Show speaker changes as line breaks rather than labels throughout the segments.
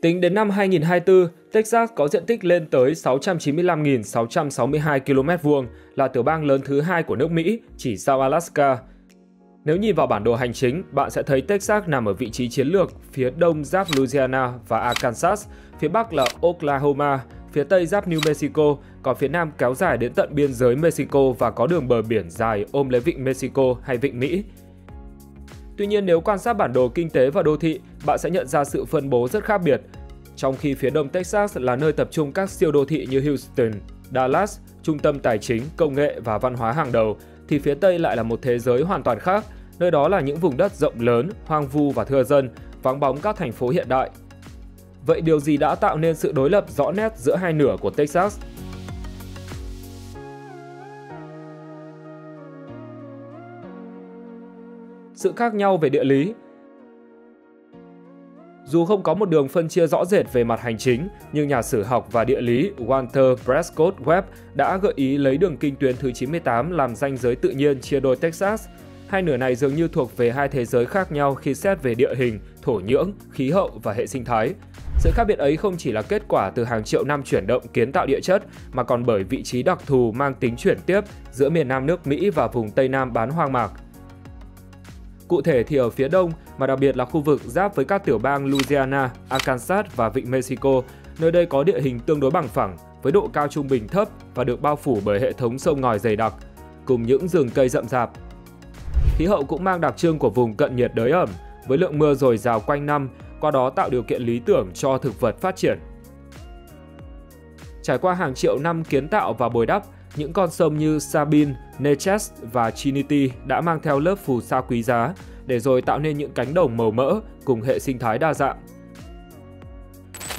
Tính đến năm 2024, Texas có diện tích lên tới 695.662 km2, là tiểu bang lớn thứ hai của nước Mỹ, chỉ sau Alaska. Nếu nhìn vào bản đồ hành chính, bạn sẽ thấy Texas nằm ở vị trí chiến lược, phía đông giáp Louisiana và Arkansas, phía bắc là Oklahoma, phía tây giáp New Mexico, còn phía nam kéo dài đến tận biên giới Mexico và có đường bờ biển dài ôm lấy vịnh Mexico hay vịnh Mỹ. Tuy nhiên, nếu quan sát bản đồ kinh tế và đô thị, bạn sẽ nhận ra sự phân bố rất khác biệt. Trong khi phía đông Texas là nơi tập trung các siêu đô thị như Houston, Dallas, trung tâm tài chính, công nghệ và văn hóa hàng đầu, thì phía tây lại là một thế giới hoàn toàn khác, nơi đó là những vùng đất rộng lớn, hoang vu và thưa dân, vắng bóng các thành phố hiện đại. Vậy điều gì đã tạo nên sự đối lập rõ nét giữa hai nửa của Texas? Sự khác nhau về địa lý. Dù không có một đường phân chia rõ rệt về mặt hành chính, nhưng nhà sử học và địa lý Walter Prescott Webb đã gợi ý lấy đường kinh tuyến thứ 98 làm ranh giới tự nhiên chia đôi Texas. Hai nửa này dường như thuộc về hai thế giới khác nhau khi xét về địa hình, thổ nhưỡng, khí hậu và hệ sinh thái. Sự khác biệt ấy không chỉ là kết quả từ hàng triệu năm chuyển động kiến tạo địa chất, mà còn bởi vị trí đặc thù mang tính chuyển tiếp giữa miền Nam nước Mỹ và vùng Tây Nam bán hoang mạc. Cụ thể thì ở phía đông, mà đặc biệt là khu vực giáp với các tiểu bang Louisiana, Arkansas và vịnh Mexico, nơi đây có địa hình tương đối bằng phẳng, với độ cao trung bình thấp và được bao phủ bởi hệ thống sông ngòi dày đặc, cùng những rừng cây rậm rạp. Khí hậu cũng mang đặc trưng của vùng cận nhiệt đới ẩm, với lượng mưa dồi dào quanh năm, qua đó tạo điều kiện lý tưởng cho thực vật phát triển. Trải qua hàng triệu năm kiến tạo và bồi đắp, những con sông như Sabine, Neches và Trinity đã mang theo lớp phù sa quý giá, để rồi tạo nên những cánh đồng màu mỡ cùng hệ sinh thái đa dạng.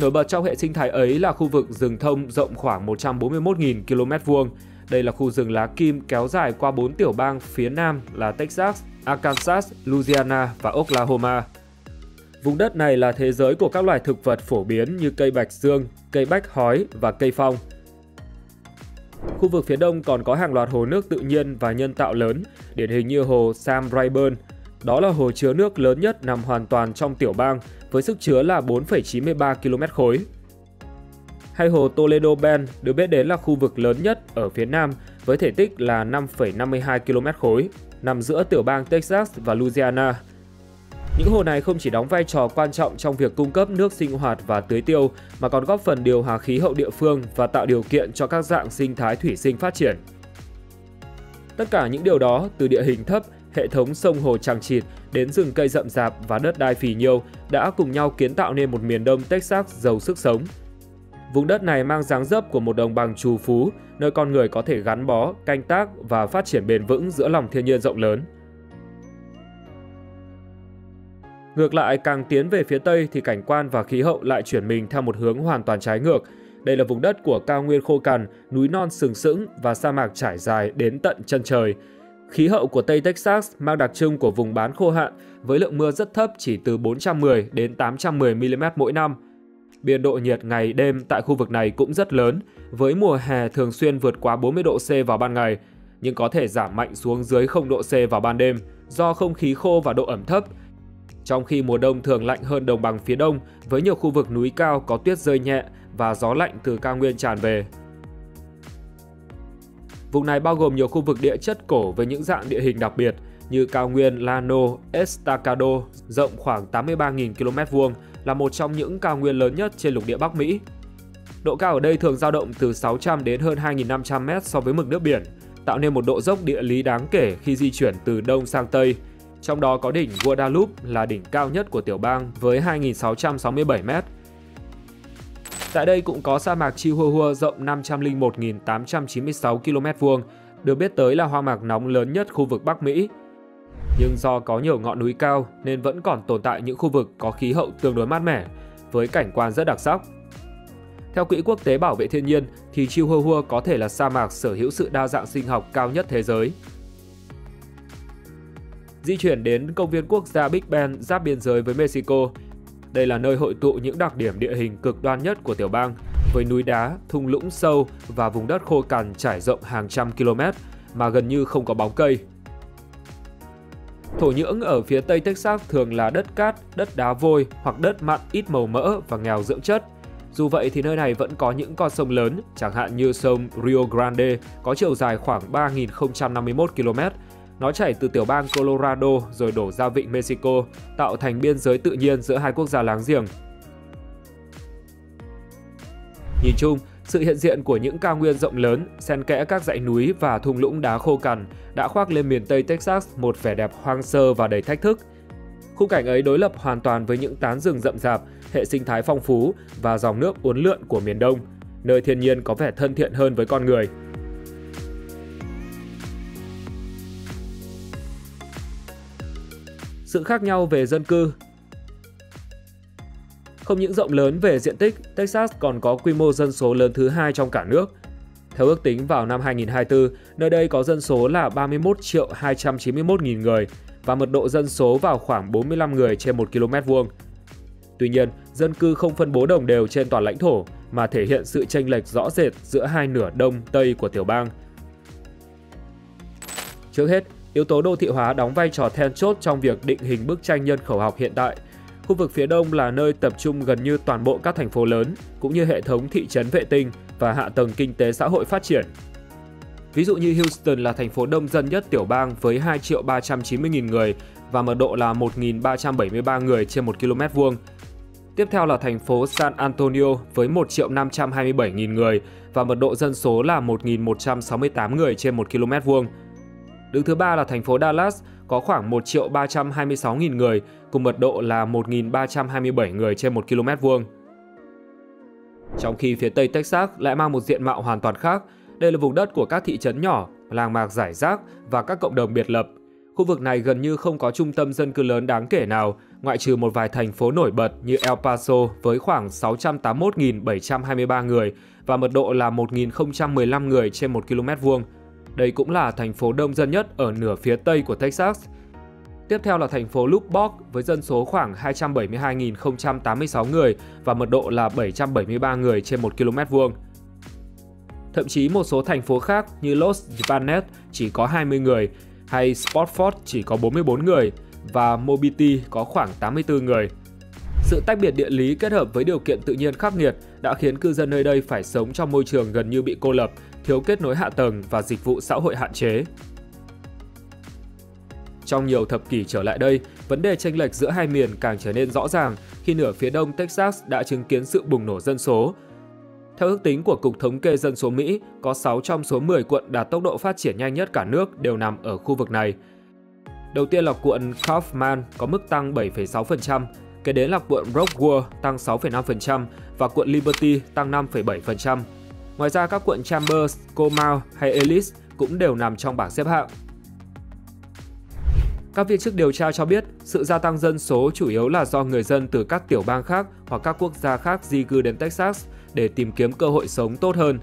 Nổi bật trong hệ sinh thái ấy là khu vực rừng thông rộng khoảng 141.000 km2. Đây là khu rừng lá kim kéo dài qua 4 tiểu bang phía nam là Texas, Arkansas, Louisiana và Oklahoma. Vùng đất này là thế giới của các loài thực vật phổ biến như cây bạch dương, cây bách hói và cây phong. Khu vực phía đông còn có hàng loạt hồ nước tự nhiên và nhân tạo lớn, điển hình như hồ Sam Rayburn. Đó là hồ chứa nước lớn nhất nằm hoàn toàn trong tiểu bang, với sức chứa là 4,93 km khối. Hay hồ Toledo Bend được biết đến là khu vực lớn nhất ở phía nam với thể tích là 5,52 km khối, nằm giữa tiểu bang Texas và Louisiana. Những hồ này không chỉ đóng vai trò quan trọng trong việc cung cấp nước sinh hoạt và tưới tiêu, mà còn góp phần điều hòa khí hậu địa phương và tạo điều kiện cho các dạng sinh thái thủy sinh phát triển. Tất cả những điều đó, từ địa hình thấp, hệ thống sông hồ chằng chịt đến rừng cây rậm rạp và đất đai phì nhiêu, đã cùng nhau kiến tạo nên một miền đông Texas giàu sức sống. Vùng đất này mang dáng dấp của một đồng bằng trù phú, nơi con người có thể gắn bó, canh tác và phát triển bền vững giữa lòng thiên nhiên rộng lớn. Ngược lại, càng tiến về phía Tây thì cảnh quan và khí hậu lại chuyển mình theo một hướng hoàn toàn trái ngược. Đây là vùng đất của cao nguyên khô cằn, núi non sừng sững và sa mạc trải dài đến tận chân trời. Khí hậu của Tây Texas mang đặc trưng của vùng bán khô hạn, với lượng mưa rất thấp chỉ từ 410 đến 810 mm mỗi năm. Biên độ nhiệt ngày đêm tại khu vực này cũng rất lớn, với mùa hè thường xuyên vượt quá 40 độ C vào ban ngày, nhưng có thể giảm mạnh xuống dưới 0 độ C vào ban đêm do không khí khô và độ ẩm thấp. Trong khi mùa đông thường lạnh hơn đồng bằng phía đông, với nhiều khu vực núi cao có tuyết rơi nhẹ và gió lạnh từ cao nguyên tràn về. Vùng này bao gồm nhiều khu vực địa chất cổ với những dạng địa hình đặc biệt như cao nguyên Llano Estacado rộng khoảng 83.000 km2, là một trong những cao nguyên lớn nhất trên lục địa Bắc Mỹ. Độ cao ở đây thường dao động từ 600 đến hơn 2.500 m so với mực nước biển, tạo nên một độ dốc địa lý đáng kể khi di chuyển từ đông sang tây. Trong đó có đỉnh Guadalupe là đỉnh cao nhất của tiểu bang với 2.667 m. Tại đây cũng có sa mạc Chihuahua rộng 501.896 km2, được biết tới là hoang mạc nóng lớn nhất khu vực Bắc Mỹ. Nhưng do có nhiều ngọn núi cao nên vẫn còn tồn tại những khu vực có khí hậu tương đối mát mẻ, với cảnh quan rất đặc sắc. Theo Quỹ Quốc tế Bảo vệ Thiên nhiên thì Chihuahua có thể là sa mạc sở hữu sự đa dạng sinh học cao nhất thế giới. Di chuyển đến công viên quốc gia Big Bend giáp biên giới với Mexico. Đây là nơi hội tụ những đặc điểm địa hình cực đoan nhất của tiểu bang, với núi đá, thung lũng sâu và vùng đất khô cằn trải rộng hàng trăm km mà gần như không có bóng cây. Thổ nhưỡng ở phía tây Texas thường là đất cát, đất đá vôi hoặc đất mặn ít màu mỡ và nghèo dưỡng chất. Dù vậy thì nơi này vẫn có những con sông lớn, chẳng hạn như sông Rio Grande có chiều dài khoảng 3.051 km. Nó chảy từ tiểu bang Colorado rồi đổ ra vịnh Mexico, tạo thành biên giới tự nhiên giữa hai quốc gia láng giềng. Nhìn chung, sự hiện diện của những cao nguyên rộng lớn, xen kẽ các dãy núi và thung lũng đá khô cằn đã khoác lên miền Tây Texas một vẻ đẹp hoang sơ và đầy thách thức. Khung cảnh ấy đối lập hoàn toàn với những tán rừng rậm rạp, hệ sinh thái phong phú và dòng nước uốn lượn của miền Đông, nơi thiên nhiên có vẻ thân thiện hơn với con người. Sự khác nhau về dân cư. Không những rộng lớn về diện tích, Texas còn có quy mô dân số lớn thứ hai trong cả nước. Theo ước tính vào năm 2024, nơi đây có dân số là 31.291.000 người và mật độ dân số vào khoảng 45 người trên 1 km vuông. Tuy nhiên, dân cư không phân bố đồng đều trên toàn lãnh thổ mà thể hiện sự chênh lệch rõ rệt giữa hai nửa đông tây của tiểu bang. Trước hết, yếu tố đô thị hóa đóng vai trò then chốt trong việc định hình bức tranh nhân khẩu học hiện tại. Khu vực phía đông là nơi tập trung gần như toàn bộ các thành phố lớn, cũng như hệ thống thị trấn vệ tinh và hạ tầng kinh tế xã hội phát triển. Ví dụ như Houston là thành phố đông dân nhất tiểu bang với 2.390.000 người và mật độ là 1.373 người trên 1 km vuông. Tiếp theo là thành phố San Antonio với 1.527.000 người và mật độ dân số là 1.168 người trên 1 km vuông. Đứng thứ ba là thành phố Dallas có khoảng 1.326.000 người cùng mật độ là 1.327 người trên 1 km vuông. Trong khi phía tây Texas lại mang một diện mạo hoàn toàn khác, đây là vùng đất của các thị trấn nhỏ, làng mạc rải rác và các cộng đồng biệt lập. Khu vực này gần như không có trung tâm dân cư lớn đáng kể nào, ngoại trừ một vài thành phố nổi bật như El Paso với khoảng 681.723 người và mật độ là 1.015 người trên 1 km vuông. Đây cũng là thành phố đông dân nhất ở nửa phía tây của Texas. Tiếp theo là thành phố Lubbock với dân số khoảng 272.086 người và mật độ là 773 người trên 1 km vuông. Thậm chí một số thành phố khác như Los Angeles chỉ có 20 người, hay Spofford chỉ có 44 người và Mobile có khoảng 84 người. Sự tách biệt địa lý kết hợp với điều kiện tự nhiên khắc nghiệt đã khiến cư dân nơi đây phải sống trong môi trường gần như bị cô lập, thiếu kết nối hạ tầng và dịch vụ xã hội hạn chế. Trong nhiều thập kỷ trở lại đây, vấn đề chênh lệch giữa hai miền càng trở nên rõ ràng khi nửa phía đông Texas đã chứng kiến sự bùng nổ dân số. Theo ước tính của Cục Thống kê Dân số Mỹ, có 6 trong số 10 quận đạt tốc độ phát triển nhanh nhất cả nước đều nằm ở khu vực này. Đầu tiên là quận Kaufman có mức tăng 7,6%, kế đến là quận Broward tăng 6,5% và quận Liberty tăng 5,7%. Ngoài ra các quận Chambers, Comal hay Ellis cũng đều nằm trong bảng xếp hạng. Các viên chức điều tra cho biết sự gia tăng dân số chủ yếu là do người dân từ các tiểu bang khác hoặc các quốc gia khác di cư đến Texas để tìm kiếm cơ hội sống tốt hơn.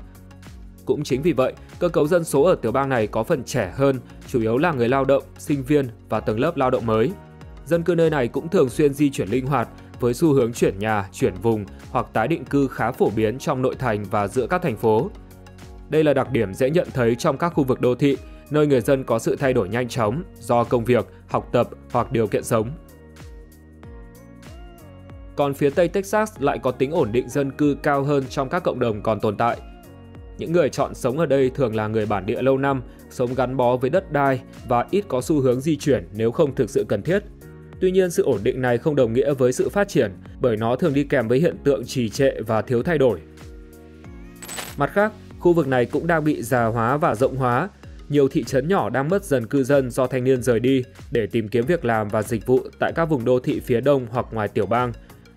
Cũng chính vì vậy, cơ cấu dân số ở tiểu bang này có phần trẻ hơn, chủ yếu là người lao động, sinh viên và tầng lớp lao động mới. Dân cư nơi này cũng thường xuyên di chuyển linh hoạt với xu hướng chuyển nhà, chuyển vùng hoặc tái định cư khá phổ biến trong nội thành và giữa các thành phố. Đây là đặc điểm dễ nhận thấy trong các khu vực đô thị, nơi người dân có sự thay đổi nhanh chóng do công việc, học tập hoặc điều kiện sống. Còn phía Tây Texas lại có tính ổn định dân cư cao hơn trong các cộng đồng còn tồn tại. Những người chọn sống ở đây thường là người bản địa lâu năm, sống gắn bó với đất đai và ít có xu hướng di chuyển nếu không thực sự cần thiết. Tuy nhiên, sự ổn định này không đồng nghĩa với sự phát triển, bởi nó thường đi kèm với hiện tượng trì trệ và thiếu thay đổi. Mặt khác, khu vực này cũng đang bị già hóa và rộng hóa. Nhiều thị trấn nhỏ đang mất dần cư dân do thanh niên rời đi để tìm kiếm việc làm và dịch vụ tại các vùng đô thị phía đông hoặc ngoài tiểu bang.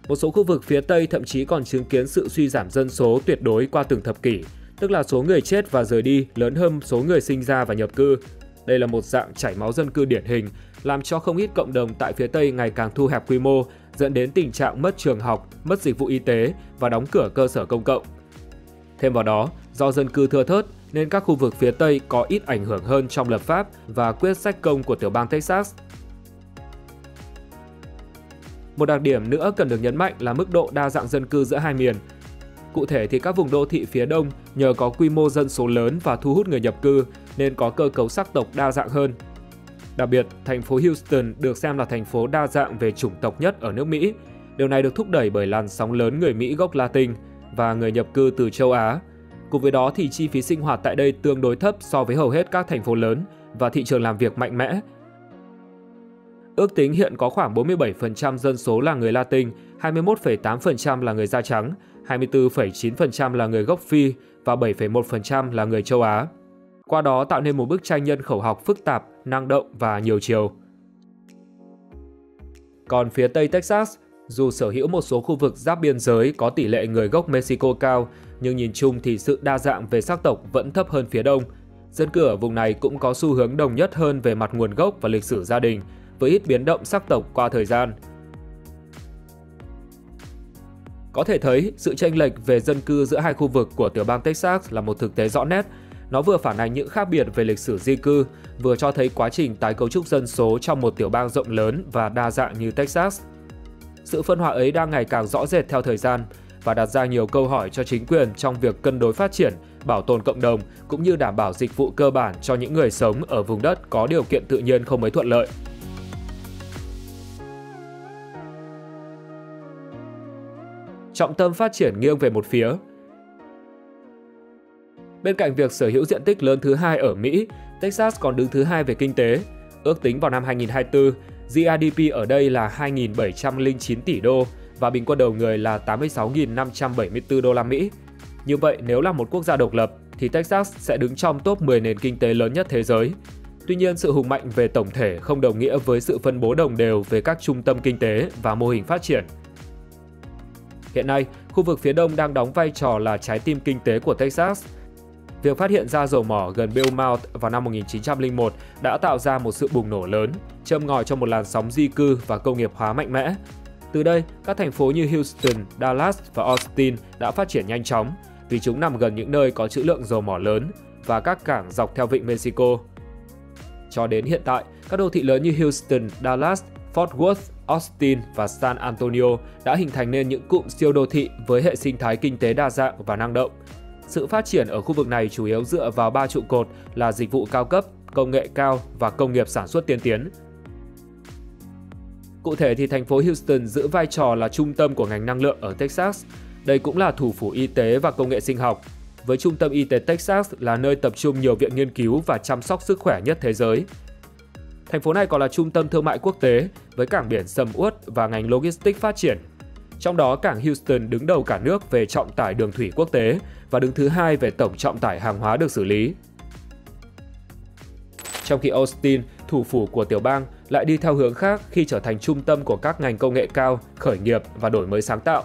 Một số khu vực phía Tây thậm chí còn chứng kiến sự suy giảm dân số tuyệt đối qua từng thập kỷ, tức là số người chết và rời đi lớn hơn số người sinh ra và nhập cư. Đây là một dạng chảy máu dân cư điển hình, làm cho không ít cộng đồng tại phía Tây ngày càng thu hẹp quy mô, dẫn đến tình trạng mất trường học, mất dịch vụ y tế và đóng cửa cơ sở công cộng. Thêm vào đó, do dân cư thưa thớt nên các khu vực phía Tây có ít ảnh hưởng hơn trong lập pháp và quyết sách công của tiểu bang Texas. Một đặc điểm nữa cần được nhấn mạnh là mức độ đa dạng dân cư giữa hai miền. Cụ thể thì các vùng đô thị phía đông nhờ có quy mô dân số lớn và thu hút người nhập cư nên có cơ cấu sắc tộc đa dạng hơn. Đặc biệt, thành phố Houston được xem là thành phố đa dạng về chủng tộc nhất ở nước Mỹ. Điều này được thúc đẩy bởi làn sóng lớn người Mỹ gốc Latin và người nhập cư từ châu Á. Cùng với đó thì chi phí sinh hoạt tại đây tương đối thấp so với hầu hết các thành phố lớn và thị trường làm việc mạnh mẽ. Ước tính hiện có khoảng 47% dân số là người Latin, 21,8% là người da trắng, 24,9% là người gốc Phi và 7,1% là người châu Á. Qua đó tạo nên một bức tranh nhân khẩu học phức tạp, năng động và nhiều chiều. Còn phía Tây Texas, dù sở hữu một số khu vực giáp biên giới có tỷ lệ người gốc Mexico cao, nhưng nhìn chung thì sự đa dạng về sắc tộc vẫn thấp hơn phía Đông. Dân cư ở vùng này cũng có xu hướng đồng nhất hơn về mặt nguồn gốc và lịch sử gia đình, với ít biến động sắc tộc qua thời gian. Có thể thấy, sự chênh lệch về dân cư giữa hai khu vực của tiểu bang Texas là một thực tế rõ nét. Nó vừa phản ánh những khác biệt về lịch sử di cư, vừa cho thấy quá trình tái cấu trúc dân số trong một tiểu bang rộng lớn và đa dạng như Texas. Sự phân hóa ấy đang ngày càng rõ rệt theo thời gian và đặt ra nhiều câu hỏi cho chính quyền trong việc cân đối phát triển, bảo tồn cộng đồng cũng như đảm bảo dịch vụ cơ bản cho những người sống ở vùng đất có điều kiện tự nhiên không mấy thuận lợi. Trọng tâm phát triển nghiêng về một phía. Bên cạnh việc sở hữu diện tích lớn thứ hai ở Mỹ, Texas còn đứng thứ hai về kinh tế. Ước tính vào năm 2024, GDP ở đây là 2.709 tỷ đô và bình quân đầu người là 86.574 đô la Mỹ. Như vậy, nếu là một quốc gia độc lập, thì Texas sẽ đứng trong top 10 nền kinh tế lớn nhất thế giới. Tuy nhiên, sự hùng mạnh về tổng thể không đồng nghĩa với sự phân bố đồng đều về các trung tâm kinh tế và mô hình phát triển. Hiện nay, khu vực phía đông đang đóng vai trò là trái tim kinh tế của Texas. Việc phát hiện ra dầu mỏ gần Belmont vào năm 1901 đã tạo ra một sự bùng nổ lớn, châm ngòi cho một làn sóng di cư và công nghiệp hóa mạnh mẽ. Từ đây, các thành phố như Houston, Dallas và Austin đã phát triển nhanh chóng vì chúng nằm gần những nơi có trữ lượng dầu mỏ lớn và các cảng dọc theo vịnh Mexico. Cho đến hiện tại, các đô thị lớn như Houston, Dallas, Fort Worth, Austin và San Antonio đã hình thành nên những cụm siêu đô thị với hệ sinh thái kinh tế đa dạng và năng động. Sự phát triển ở khu vực này chủ yếu dựa vào 3 trụ cột là dịch vụ cao cấp, công nghệ cao và công nghiệp sản xuất tiên tiến. Cụ thể thì thành phố Houston giữ vai trò là trung tâm của ngành năng lượng ở Texas. Đây cũng là thủ phủ y tế và công nghệ sinh học. Với trung tâm y tế Texas là nơi tập trung nhiều viện nghiên cứu và chăm sóc sức khỏe nhất thế giới. Thành phố này còn là trung tâm thương mại quốc tế với cảng biển sầm uất và ngành logistics phát triển. Trong đó, cảng Houston đứng đầu cả nước về trọng tải đường thủy quốc tế và đứng thứ hai về tổng trọng tải hàng hóa được xử lý. Trong khi Austin, thủ phủ của tiểu bang, lại đi theo hướng khác khi trở thành trung tâm của các ngành công nghệ cao, khởi nghiệp và đổi mới sáng tạo.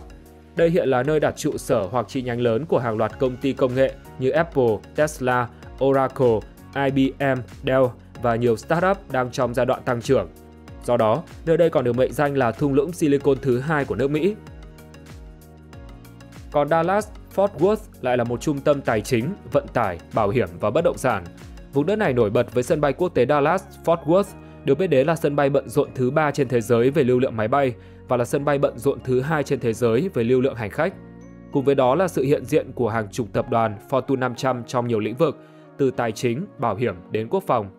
Đây hiện là nơi đặt trụ sở hoặc chi nhánh lớn của hàng loạt công ty công nghệ như Apple, Tesla, Oracle, IBM, Dell và nhiều startup đang trong giai đoạn tăng trưởng. Do đó, nơi đây còn được mệnh danh là thung lũng Silicon thứ hai của nước Mỹ. Còn Dallas, Fort Worth lại là một trung tâm tài chính, vận tải, bảo hiểm và bất động sản. Vùng đất này nổi bật với sân bay quốc tế Dallas, Fort Worth, được biết đến là sân bay bận rộn thứ 3 trên thế giới về lưu lượng máy bay và là sân bay bận rộn thứ 2 trên thế giới về lưu lượng hành khách. Cùng với đó là sự hiện diện của hàng chục tập đoàn Fortune 500 trong nhiều lĩnh vực, từ tài chính, bảo hiểm đến quốc phòng.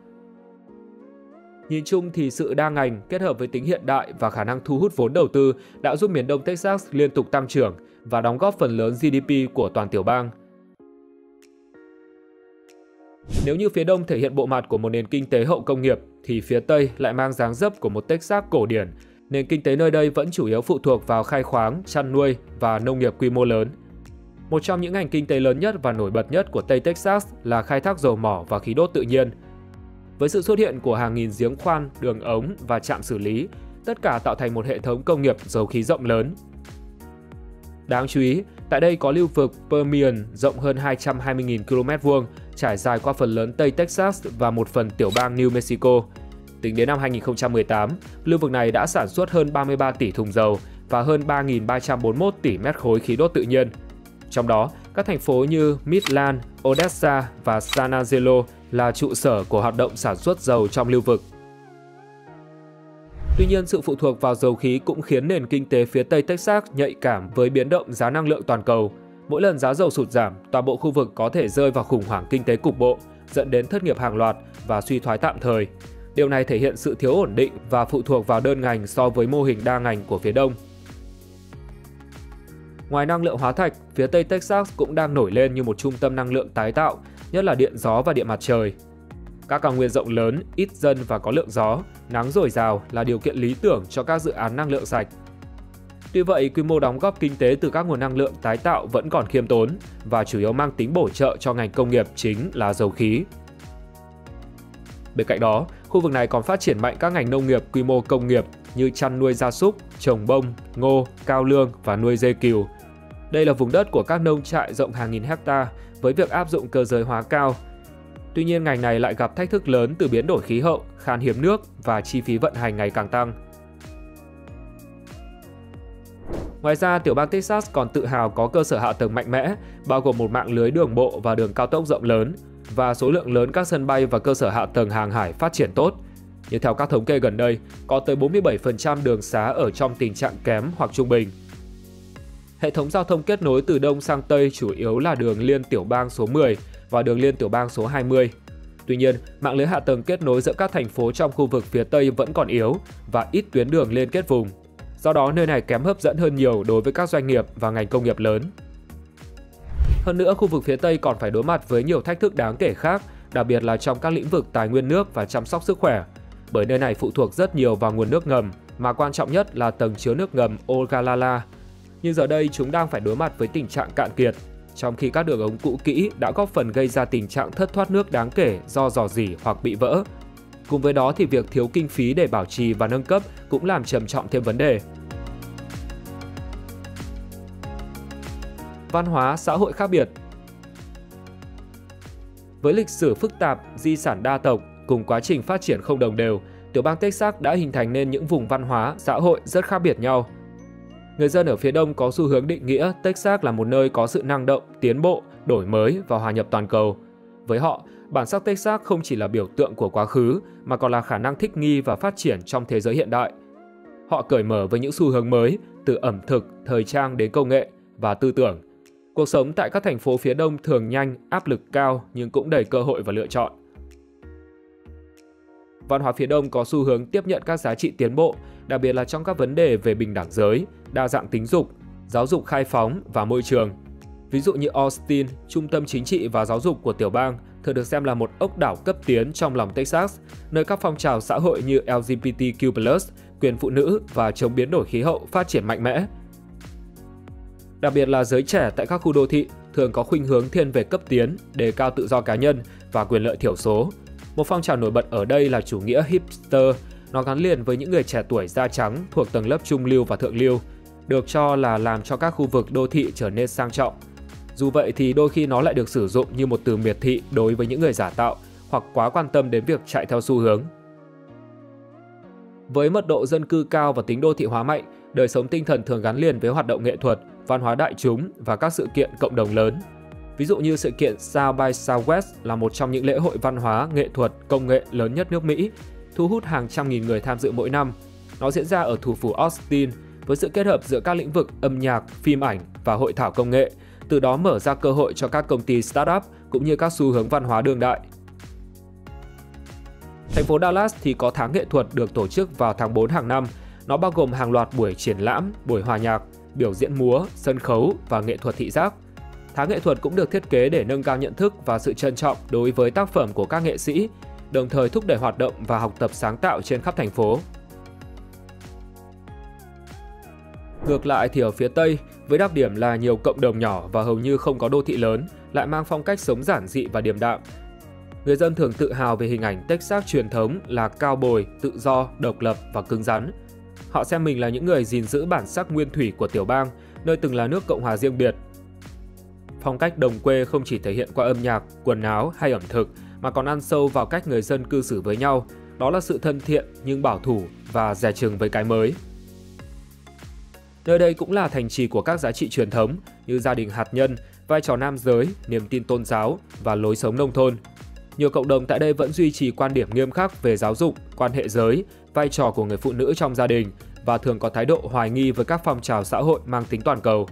Nhìn chung thì sự đa ngành kết hợp với tính hiện đại và khả năng thu hút vốn đầu tư đã giúp miền Đông Texas liên tục tăng trưởng và đóng góp phần lớn GDP của toàn tiểu bang. Nếu như phía Đông thể hiện bộ mặt của một nền kinh tế hậu công nghiệp, thì phía Tây lại mang dáng dấp của một Texas cổ điển. Nền kinh tế nơi đây vẫn chủ yếu phụ thuộc vào khai khoáng, chăn nuôi và nông nghiệp quy mô lớn. Một trong những ngành kinh tế lớn nhất và nổi bật nhất của Tây Texas là khai thác dầu mỏ và khí đốt tự nhiên. Với sự xuất hiện của hàng nghìn giếng khoan, đường ống và trạm xử lý, tất cả tạo thành một hệ thống công nghiệp dầu khí rộng lớn. Đáng chú ý, tại đây có lưu vực Permian rộng hơn 220.000 km2, trải dài qua phần lớn Tây Texas và một phần tiểu bang New Mexico. Tính đến năm 2018, lưu vực này đã sản xuất hơn 33 tỷ thùng dầu và hơn 3.341 tỷ mét khối khí đốt tự nhiên. Trong đó, các thành phố như Midland, Odessa và San Angelo là trụ sở của hoạt động sản xuất dầu trong lưu vực. Tuy nhiên, sự phụ thuộc vào dầu khí cũng khiến nền kinh tế phía Tây Texas nhạy cảm với biến động giá năng lượng toàn cầu. Mỗi lần giá dầu sụt giảm, toàn bộ khu vực có thể rơi vào khủng hoảng kinh tế cục bộ, dẫn đến thất nghiệp hàng loạt và suy thoái tạm thời. Điều này thể hiện sự thiếu ổn định và phụ thuộc vào đơn ngành so với mô hình đa ngành của phía Đông. Ngoài năng lượng hóa thạch, phía Tây Texas cũng đang nổi lên như một trung tâm năng lượng tái tạo, nhất là điện gió và điện mặt trời. Các cao nguyên rộng lớn, ít dân và có lượng gió, nắng dồi dào là điều kiện lý tưởng cho các dự án năng lượng sạch. Tuy vậy, quy mô đóng góp kinh tế từ các nguồn năng lượng tái tạo vẫn còn khiêm tốn và chủ yếu mang tính bổ trợ cho ngành công nghiệp chính là dầu khí. Bên cạnh đó, khu vực này còn phát triển mạnh các ngành nông nghiệp quy mô công nghiệp như chăn nuôi gia súc, trồng bông, ngô, cao lương và nuôi dê cừu. Đây là vùng đất của các nông trại rộng hàng nghìn hecta với việc áp dụng cơ giới hóa cao. Tuy nhiên, ngành này lại gặp thách thức lớn từ biến đổi khí hậu, khan hiếm nước và chi phí vận hành ngày càng tăng. Ngoài ra, tiểu bang Texas còn tự hào có cơ sở hạ tầng mạnh mẽ, bao gồm một mạng lưới đường bộ và đường cao tốc rộng lớn, và số lượng lớn các sân bay và cơ sở hạ tầng hàng hải phát triển tốt. Như theo các thống kê gần đây, có tới 47% đường xá ở trong tình trạng kém hoặc trung bình. Hệ thống giao thông kết nối từ Đông sang Tây chủ yếu là đường liên tiểu bang số 10 và đường liên tiểu bang số 20. Tuy nhiên, mạng lưới hạ tầng kết nối giữa các thành phố trong khu vực phía Tây vẫn còn yếu và ít tuyến đường liên kết vùng. Do đó, nơi này kém hấp dẫn hơn nhiều đối với các doanh nghiệp và ngành công nghiệp lớn. Hơn nữa, khu vực phía Tây còn phải đối mặt với nhiều thách thức đáng kể khác, đặc biệt là trong các lĩnh vực tài nguyên nước và chăm sóc sức khỏe, bởi nơi này phụ thuộc rất nhiều vào nguồn nước ngầm, mà quan trọng nhất là tầng chứa nước ngầm Ogallala. Nhưng giờ đây chúng đang phải đối mặt với tình trạng cạn kiệt, trong khi các đường ống cũ kỹ đã góp phần gây ra tình trạng thất thoát nước đáng kể do rò rỉ hoặc bị vỡ. Cùng với đó thì việc thiếu kinh phí để bảo trì và nâng cấp cũng làm trầm trọng thêm vấn đề. Văn hóa xã hội khác biệt. Với lịch sử phức tạp, di sản đa tộc cùng quá trình phát triển không đồng đều, tiểu bang Texas đã hình thành nên những vùng văn hóa, xã hội rất khác biệt nhau. Người dân ở phía Đông có xu hướng định nghĩa Texas là một nơi có sự năng động, tiến bộ, đổi mới và hòa nhập toàn cầu. Với họ, bản sắc Texas không chỉ là biểu tượng của quá khứ mà còn là khả năng thích nghi và phát triển trong thế giới hiện đại. Họ cởi mở với những xu hướng mới, từ ẩm thực, thời trang đến công nghệ và tư tưởng. Cuộc sống tại các thành phố phía Đông thường nhanh, áp lực cao nhưng cũng đầy cơ hội và lựa chọn. Văn hóa phía Đông có xu hướng tiếp nhận các giá trị tiến bộ, đặc biệt là trong các vấn đề về bình đẳng giới, đa dạng tính dục, giáo dục khai phóng và môi trường. Ví dụ như Austin, trung tâm chính trị và giáo dục của tiểu bang, thường được xem là một ốc đảo cấp tiến trong lòng Texas, nơi các phong trào xã hội như LGBTQ+, quyền phụ nữ và chống biến đổi khí hậu phát triển mạnh mẽ. Đặc biệt là giới trẻ tại các khu đô thị thường có khuynh hướng thiên về cấp tiến, đề cao tự do cá nhân và quyền lợi thiểu số. Một phong trào nổi bật ở đây là chủ nghĩa hipster, nó gắn liền với những người trẻ tuổi da trắng thuộc tầng lớp trung lưu và thượng lưu, được cho là làm cho các khu vực đô thị trở nên sang trọng. Dù vậy thì đôi khi nó lại được sử dụng như một từ miệt thị đối với những người giả tạo hoặc quá quan tâm đến việc chạy theo xu hướng. Với mật độ dân cư cao và tính đô thị hóa mạnh, đời sống tinh thần thường gắn liền với hoạt động nghệ thuật, văn hóa đại chúng và các sự kiện cộng đồng lớn. Ví dụ như sự kiện South by Southwest là một trong những lễ hội văn hóa, nghệ thuật, công nghệ lớn nhất nước Mỹ, thu hút hàng trăm nghìn người tham dự mỗi năm. Nó diễn ra ở thủ phủ Austin với sự kết hợp giữa các lĩnh vực âm nhạc, phim ảnh và hội thảo công nghệ, từ đó mở ra cơ hội cho các công ty startup cũng như các xu hướng văn hóa đương đại. Thành phố Dallas thì có tháng nghệ thuật được tổ chức vào tháng 4 hàng năm. Nó bao gồm hàng loạt buổi triển lãm, buổi hòa nhạc, biểu diễn múa, sân khấu và nghệ thuật thị giác. Tháng nghệ thuật cũng được thiết kế để nâng cao nhận thức và sự trân trọng đối với tác phẩm của các nghệ sĩ, đồng thời thúc đẩy hoạt động và học tập sáng tạo trên khắp thành phố. Ngược lại thì ở phía Tây, với đặc điểm là nhiều cộng đồng nhỏ và hầu như không có đô thị lớn, lại mang phong cách sống giản dị và điềm đạm. Người dân thường tự hào về hình ảnh Texas truyền thống là cao bồi, tự do, độc lập và cứng rắn. Họ xem mình là những người gìn giữ bản sắc nguyên thủy của tiểu bang, nơi từng là nước cộng hòa riêng biệt. Phong cách đồng quê không chỉ thể hiện qua âm nhạc, quần áo hay ẩm thực, mà còn ăn sâu vào cách người dân cư xử với nhau. Đó là sự thân thiện nhưng bảo thủ và dè chừng với cái mới. Nơi đây cũng là thành trì của các giá trị truyền thống như gia đình hạt nhân, vai trò nam giới, niềm tin tôn giáo và lối sống nông thôn. Nhiều cộng đồng tại đây vẫn duy trì quan điểm nghiêm khắc về giáo dục, quan hệ giới, vai trò của người phụ nữ trong gia đình và thường có thái độ hoài nghi với các phong trào xã hội mang tính toàn cầu.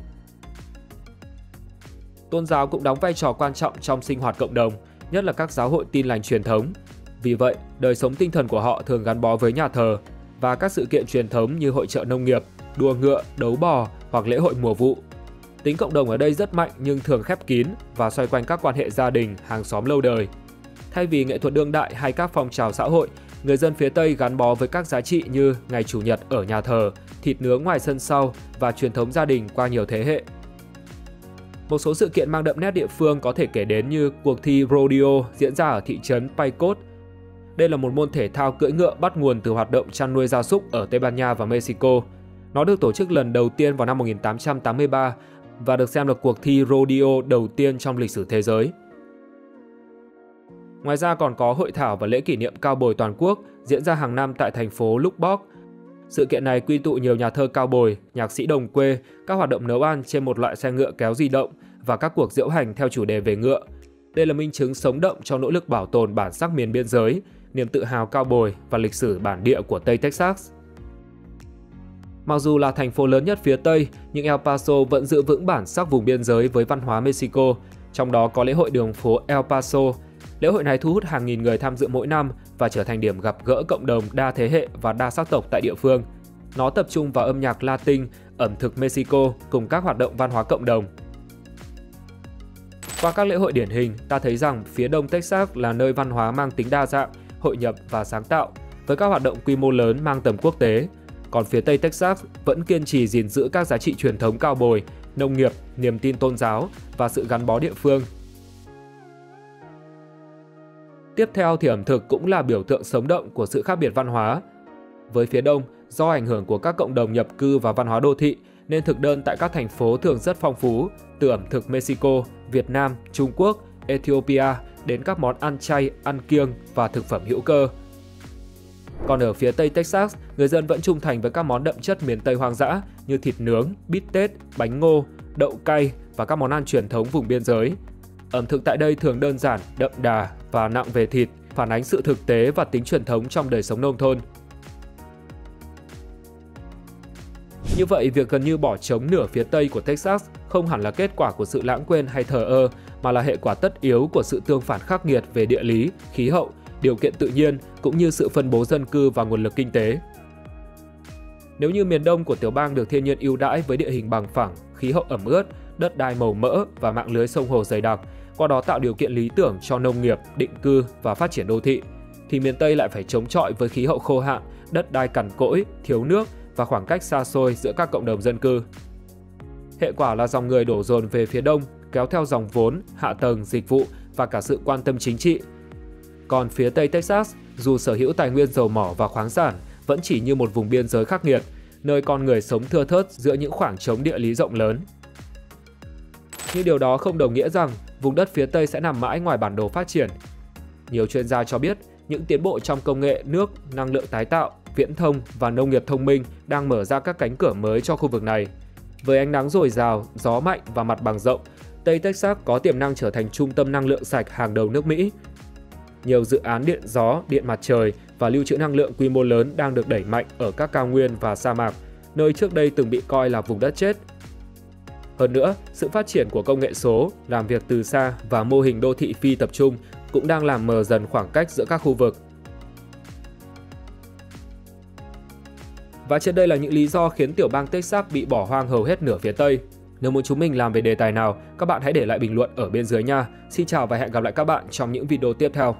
Tôn giáo cũng đóng vai trò quan trọng trong sinh hoạt cộng đồng, nhất là các giáo hội tin lành truyền thống. Vì vậy, đời sống tinh thần của họ thường gắn bó với nhà thờ và các sự kiện truyền thống như hội chợ nông nghiệp, đua ngựa, đấu bò hoặc lễ hội mùa vụ. Tính cộng đồng ở đây rất mạnh nhưng thường khép kín và xoay quanh các quan hệ gia đình, hàng xóm lâu đời. Thay vì nghệ thuật đương đại hay các phong trào xã hội, người dân phía Tây gắn bó với các giá trị như ngày Chủ nhật ở nhà thờ, thịt nướng ngoài sân sau và truyền thống gia đình qua nhiều thế hệ. Một số sự kiện mang đậm nét địa phương có thể kể đến như cuộc thi rodeo diễn ra ở thị trấn Paycot. Đây là một môn thể thao cưỡi ngựa bắt nguồn từ hoạt động chăn nuôi gia súc ở Tây Ban Nha và Mexico. Nó được tổ chức lần đầu tiên vào năm 1883 và được xem là cuộc thi rodeo đầu tiên trong lịch sử thế giới. Ngoài ra còn có hội thảo và lễ kỷ niệm cao bồi toàn quốc diễn ra hàng năm tại thành phố Lubbock. Sự kiện này quy tụ nhiều nhà thơ cao bồi, nhạc sĩ đồng quê, các hoạt động nấu ăn trên một loại xe ngựa kéo di động và các cuộc diễu hành theo chủ đề về ngựa. Đây là minh chứng sống động cho nỗ lực bảo tồn bản sắc miền biên giới, niềm tự hào cao bồi và lịch sử bản địa của Tây Texas. Mặc dù là thành phố lớn nhất phía Tây, nhưng El Paso vẫn giữ vững bản sắc vùng biên giới với văn hóa Mexico, trong đó có lễ hội đường phố El Paso. Lễ hội này thu hút hàng nghìn người tham dự mỗi năm và trở thành điểm gặp gỡ cộng đồng đa thế hệ và đa sắc tộc tại địa phương. Nó tập trung vào âm nhạc Latin, ẩm thực Mexico cùng các hoạt động văn hóa cộng đồng. Qua các lễ hội điển hình, ta thấy rằng phía đông Texas là nơi văn hóa mang tính đa dạng, hội nhập và sáng tạo, với các hoạt động quy mô lớn mang tầm quốc tế. Còn phía Tây Texas vẫn kiên trì gìn giữ các giá trị truyền thống cao bồi, nông nghiệp, niềm tin tôn giáo và sự gắn bó địa phương. Tiếp theo thì ẩm thực cũng là biểu tượng sống động của sự khác biệt văn hóa. Với phía đông, do ảnh hưởng của các cộng đồng nhập cư và văn hóa đô thị, nên thực đơn tại các thành phố thường rất phong phú, từ ẩm thực Mexico, Việt Nam, Trung Quốc, Ethiopia đến các món ăn chay, ăn kiêng và thực phẩm hữu cơ. Còn ở phía Tây Texas, người dân vẫn trung thành với các món đậm chất miền Tây hoang dã như thịt nướng, bít tết, bánh ngô, đậu cay và các món ăn truyền thống vùng biên giới. Ẩm thực tại đây thường đơn giản, đậm đà và nặng về thịt, phản ánh sự thực tế và tính truyền thống trong đời sống nông thôn. Như vậy, việc gần như bỏ trống nửa phía Tây của Texas không hẳn là kết quả của sự lãng quên hay thờ ơ, mà là hệ quả tất yếu của sự tương phản khắc nghiệt về địa lý, khí hậu, điều kiện tự nhiên cũng như sự phân bố dân cư và nguồn lực kinh tế. Nếu như miền đông của tiểu bang được thiên nhiên ưu đãi với địa hình bằng phẳng, khí hậu ẩm ướt, đất đai màu mỡ và mạng lưới sông hồ dày đặc, qua đó tạo điều kiện lý tưởng cho nông nghiệp, định cư và phát triển đô thị, thì miền Tây lại phải chống chọi với khí hậu khô hạn, đất đai cằn cỗi, thiếu nước và khoảng cách xa xôi giữa các cộng đồng dân cư. Hệ quả là dòng người đổ dồn về phía đông, kéo theo dòng vốn, hạ tầng, dịch vụ và cả sự quan tâm chính trị. Còn phía Tây Texas, dù sở hữu tài nguyên dầu mỏ và khoáng sản, vẫn chỉ như một vùng biên giới khắc nghiệt, nơi con người sống thưa thớt giữa những khoảng trống địa lý rộng lớn. Nhưng điều đó không đồng nghĩa rằng vùng đất phía Tây sẽ nằm mãi ngoài bản đồ phát triển. Nhiều chuyên gia cho biết, những tiến bộ trong công nghệ nước, năng lượng tái tạo, viễn thông và nông nghiệp thông minh đang mở ra các cánh cửa mới cho khu vực này. Với ánh nắng dồi dào, gió mạnh và mặt bằng rộng, Tây Texas có tiềm năng trở thành trung tâm năng lượng sạch hàng đầu nước Mỹ. Nhiều dự án điện gió, điện mặt trời và lưu trữ năng lượng quy mô lớn đang được đẩy mạnh ở các cao nguyên và sa mạc, nơi trước đây từng bị coi là vùng đất chết. Hơn nữa, sự phát triển của công nghệ số, làm việc từ xa và mô hình đô thị phi tập trung cũng đang làm mờ dần khoảng cách giữa các khu vực. Và trên đây là những lý do khiến tiểu bang Texas bị bỏ hoang hầu hết nửa phía Tây. Nếu muốn chúng mình làm về đề tài nào, các bạn hãy để lại bình luận ở bên dưới nha. Xin chào và hẹn gặp lại các bạn trong những video tiếp theo.